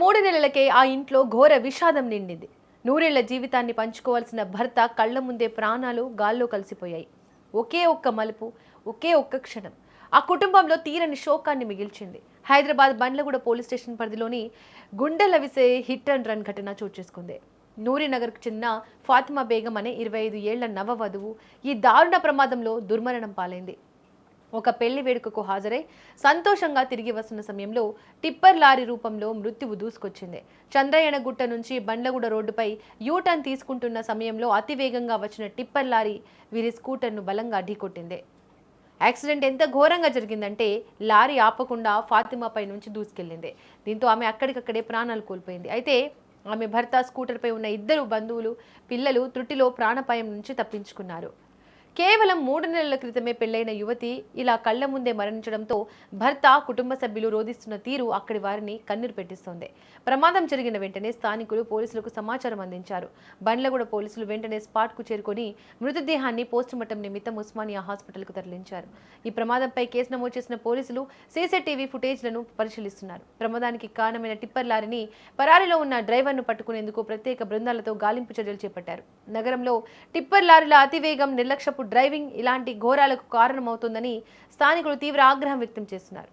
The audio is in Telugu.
3 నెలలకే ఆ ఇంట్లో ఘోర విషాదం నిండింది. నూరేళ్ల జీవితాన్ని పంచుకోవాల్సిన భర్త కళ్ల ముందే ప్రాణాలు గాల్లో కలిసిపోయాయి. ఒకే ఒక్క మలుపు, ఒకే ఒక్క క్షణం ఆ కుటుంబంలో తీరని శోకాన్ని మిగిల్చింది. హైదరాబాద్ బండ్లగూడ పోలీస్ స్టేషన్ పరిధిలోని గుండెలవిసే హిట్ అండ్ రన్ ఘటన చోటు చేసుకుంది. నూరినగర్కు చెందిన ఫాతిమా బేగం అనే 25 ఏళ్ల నవవధువు ఈ దారుణ ప్రమాదంలో దుర్మరణం పాలైంది. ఒక పెళ్లి వేడుకకు హాజరై సంతోషంగా తిరిగి వస్తున్న సమయంలో టిప్పర్ లారీ రూపంలో మృత్యువు దూసుకొచ్చింది. చంద్రయ్యనగుట్ట నుంచి బండ్లగూడ రోడ్డుపై యూటర్న్ తీసుకుంటున్న సమయంలో అతివేగంగా వచ్చిన టిప్పర్ లారీ వీరి స్కూటర్ను బలంగా ఢీకొట్టింది. యాక్సిడెంట్ ఎంత ఘోరంగా జరిగిందంటే లారీ ఆపకుండా ఫాతిమాపై నుంచి దూసుకెళ్లింది. దీంతో ఆమె అక్కడికక్కడే ప్రాణాలు కోల్పోయింది. అయితే ఆమె భర్త, స్కూటర్పై ఉన్న 2 బంధువులు, పిల్లలు త్రుటిలో ప్రాణాపాయం నుంచి తప్పించుకున్నారు. కేవలం 3 నెలల క్రితమే పెళ్లైన యువతి ఇలా కళ్ల ముందే మరణించడంతో భర్త, కుటుంబ సభ్యులు రోధిస్తున్న తీరు అక్కడి వారిని కన్నీరు పెట్టిస్తోంది. ప్రమాదం జరిగిన వెంటనే స్థానికులు పోలీసులకు సమాచారం అందించారు. బండ్లగూడ పోలీసులు వెంటనే స్పాట్కు చేరుకొని మృతదేహాన్ని పోస్టుమార్టం నిమిత్తం ఉస్మానియా హాస్పిటల్కు తరలించారు. ఈ ప్రమాదంపై కేసు నమోదు చేసిన పోలీసులు సీసీటీవీ ఫుటేజ్లను పరిశీలిస్తున్నారు. ప్రమాదానికి కారణమైన టిప్పర్ లారీని, పరారీలో ఉన్న డ్రైవర్ను పట్టుకునేందుకు ప్రత్యేక బృందాలతో గాలింపు చర్యలు చేపట్టారు. నగరంలో టిప్పర్ లారీల అతివేగం, నిర్లక్ష్యపు డ్రైవింగ్ ఇలాంటి ఘోరాలకు కారణమవుతుందని స్థానికులు తీవ్ర ఆగ్రహం వ్యక్తం చేస్తున్నారు.